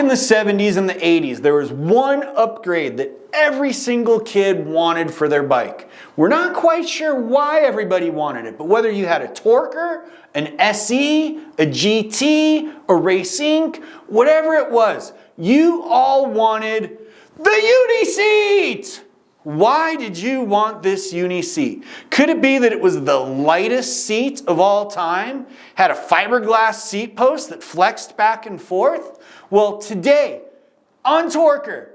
in the 70s and the 80s, there was one upgrade that every single kid wanted for their bike. We're not quite sure why everybody wanted it, but whether you had a Torker, an SE, a GT, a Race Inc., whatever it was, you all wanted the Uni Seat! Why did you want this Uni Seat? Could it be that it was the lightest seat of all time? Had a fiberglass seat post that flexed back and forth? Well, today on Torker,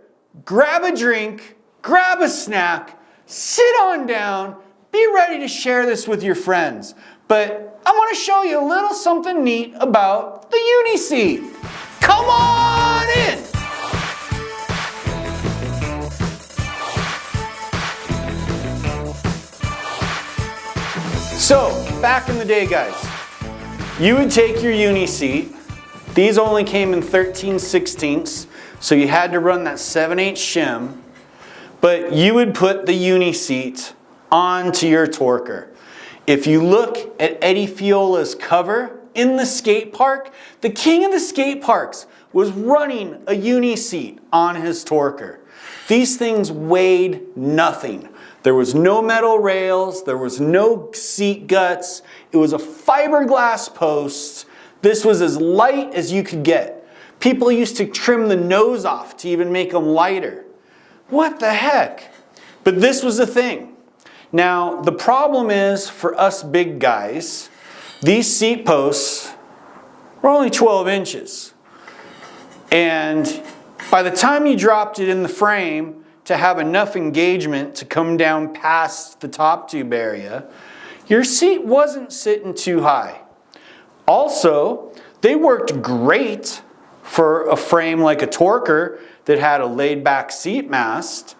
grab a drink, grab a snack, sit on down, be ready to share this with your friends. But I want to show you a little something neat about the Uni Seat. Come on in! So, back in the day, guys, you would take your Uni Seat. These only came in 13/16, so you had to run that 7/8 shim, but you would put the Uni Seat onto your Torker. If you look at Eddie Fiola's cover in the skate park, the king of the skate parks was running a Uni Seat on his Torker. These things weighed nothing. There was no metal rails, there was no seat guts, it was a fiberglass post. This was as light as you could get. People used to trim the nose off to even make them lighter. What the heck? But this was the thing. Now, the problem is for us big guys, these seat posts were only 12 inches. And by the time you dropped it in the frame, to have enough engagement to come down past the top tube area, your seat wasn't sitting too high. Also, they worked great for a frame like a Torker that had a laid back seat mast,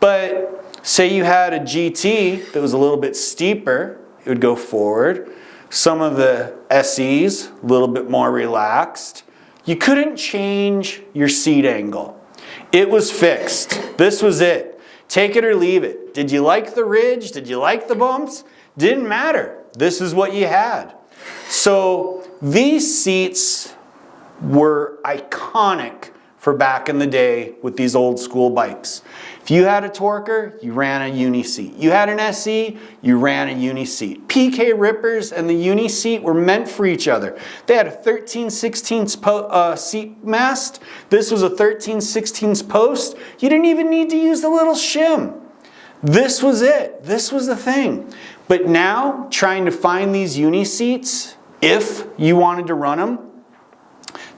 but say you had a GT that was a little bit steeper, it would go forward. Some of the SEs, a little bit more relaxed. You couldn't change your seat angle. It was fixed. This was it. Take it or leave it. Did you like the ridge? Did you like the bumps? Didn't matter. This is what you had. So these seats were iconic for back in the day with these old school bikes. If you had a Torker, you ran a Uni Seat. You had an SE, you ran a Uni Seat. PK Rippers and the Uni Seat were meant for each other. They had a 13/16 seat mast. This was a 13/16 post. You didn't even need to use the little shim. This was it. This was the thing. But now, trying to find these Uni Seats, if you wanted to run them,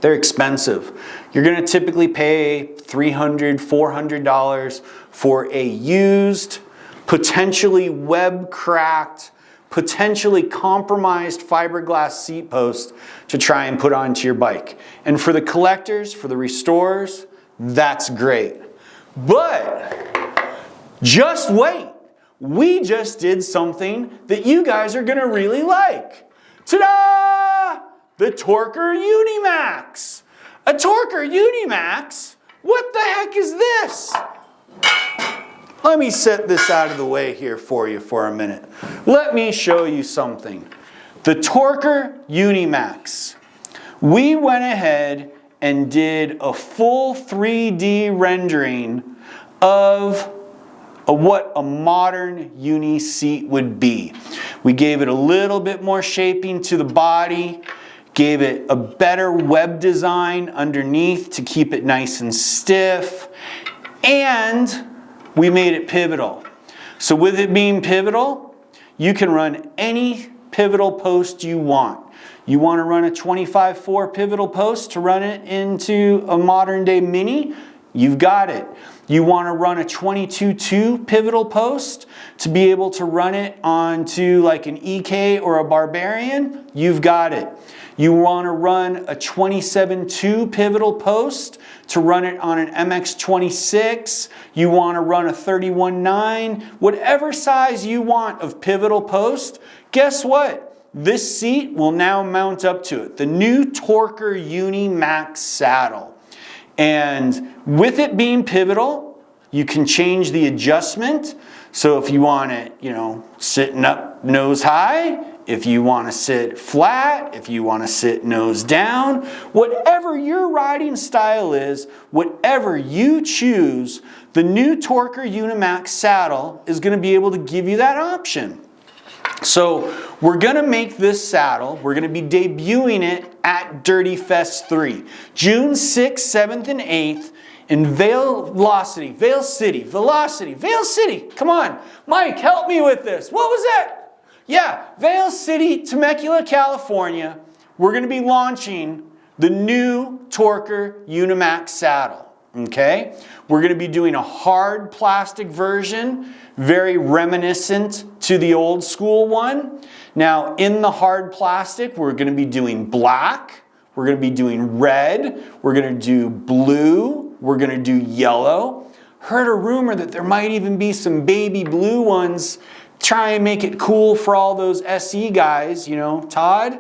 they're expensive. You're going to typically pay $300, $400 for a used, potentially web cracked, potentially compromised fiberglass seat post to try and put onto your bike. And for the collectors, for the restorers, that's great. But just wait. We just did something that you guys are going to really like. Ta-da! The Torker Uni-Max. A Torker Uni-Max? What the heck is this? Let me set this out of the way here for you for a minute. Let me show you something. The Torker Uni-Max. We went ahead and did a full 3D rendering of what a modern Uni Seat would be. We gave it a little bit more shaping to the body, gave it a better web design underneath to keep it nice and stiff, and we made it pivotal. So with it being pivotal, you can run any pivotal post you want. You want to run a 25/4 pivotal post to run it into a modern day Mini? You've got it. You want to run a 22/2 pivotal post to be able to run it onto like an EK or a Barbarian? You've got it. You want to run a 27/2 pivotal post to run it on an MX-26. You want to run a 31/9. Whatever size you want of pivotal post, guess what? This seat will now mount up to it. The new Torker Uni-Max Saddle. And with it being pivotal, you can change the adjustment. So if you want it, sitting up nose high, if you want to sit flat, if you want to sit nose down, whatever your riding style is, whatever you choose, the new Torker Uni-Max saddle is going to be able to give you that option. So we're going to make this saddle, we're going to be debuting it at Dirtyfest 3, June 6th, 7th, and 8th in Vale City. Come on, Mike, help me with this. What was that? Yeah, Vale City, Temecula, California. We're going to be launching the new Torker Uni-Max saddle. Okay, we're going to be doing a hard plastic version, very reminiscent to the old school one. Now, in the hard plastic, we're going to be doing black, we're going to be doing red, we're going to do blue, we're going to do yellow. Heard a rumor that there might even be some baby blue ones. Try and make it cool for all those SE guys, you know, Todd.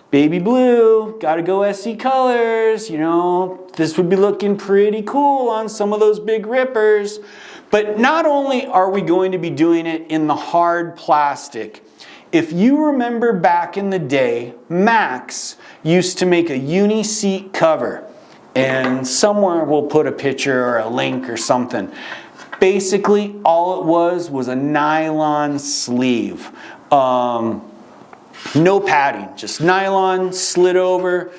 Baby blue, gotta go SE colors, you know, this would be looking pretty cool on some of those big rippers. But not only are we going to be doing it in the hard plastic, if you remember back in the day, Max used to make a Uni Seat cover, and somewhere we'll put a picture or a link or something. Basically, all it was a nylon sleeve. No padding, just nylon, slid over,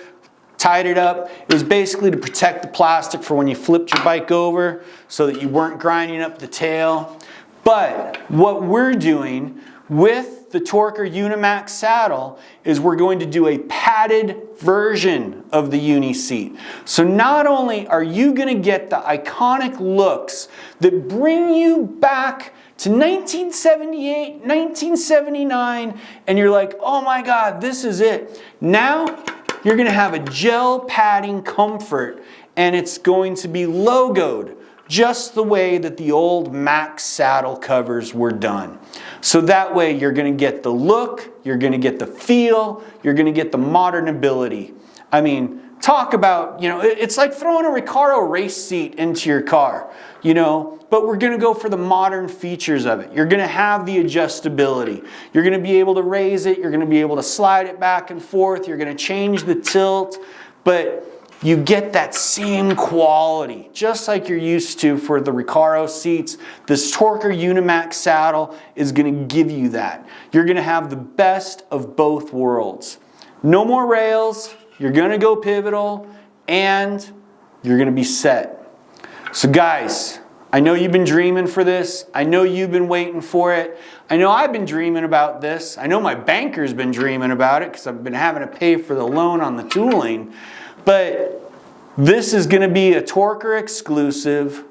tied it up. It was basically to protect the plastic for when you flipped your bike over so that you weren't grinding up the tail. But what we're doing with the Torker Uni-Max saddle is we're going to do a padded version of the Uni Seat. So not only are you going to get the iconic looks that bring you back to 1978, 1979, and you're like, oh my God, this is it. Now, you're gonna have a gel padding comfort, and it's going to be logoed just the way that the old Max saddle covers were done. So that way, you're gonna get the look, you're gonna get the feel, you're gonna get the modern ability. I mean, talk about, you know, it's like throwing a Recaro race seat into your car, you know, but we're gonna go for the modern features of it. You're gonna have the adjustability. You're gonna be able to raise it, you're gonna be able to slide it back and forth, you're gonna change the tilt, but you get that same quality, just like you're used to for the Recaro seats. This Torker Uni-Max saddle is gonna give you that. You're gonna have the best of both worlds. No more rails, you're gonna go pivotal, and you're gonna be set. So guys, I know you've been dreaming for this. I know you've been waiting for it. I know I've been dreaming about this. I know my banker's been dreaming about it because I've been having to pay for the loan on the tooling. But this is gonna be a Torker exclusive.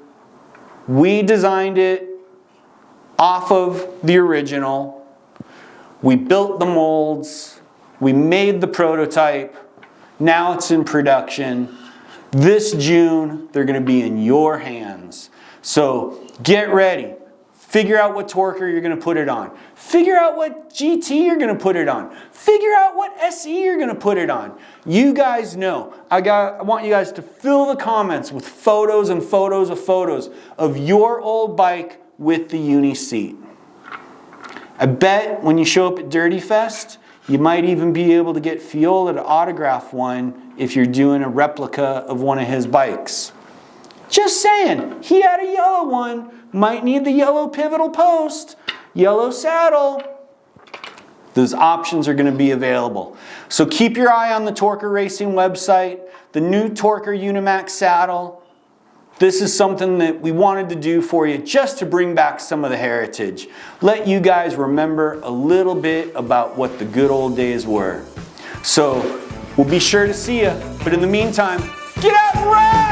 We designed it off of the original. We built the molds. We made the prototype. Now it's in production. This June, they're going to be in your hands. So get ready. Figure out what Torker you're going to put it on. Figure out what GT you're going to put it on. Figure out what SE you're going to put it on. You guys know. I want you guys to fill the comments with photos and photos of your old bike with the Uni Seat. I bet when you show up at Dirtyfest, you might even be able to get Fiola to autograph one if you're doing a replica of one of his bikes. Just saying, he had a yellow one, might need the yellow pivotal post, yellow saddle. Those options are going to be available. So keep your eye on the Torker Racing website, the new Torker Uni-Max saddle. This is something that we wanted to do for you just to bring back some of the heritage. Let you guys remember a little bit about what the good old days were. So we'll be sure to see you. But in the meantime, get out and ride!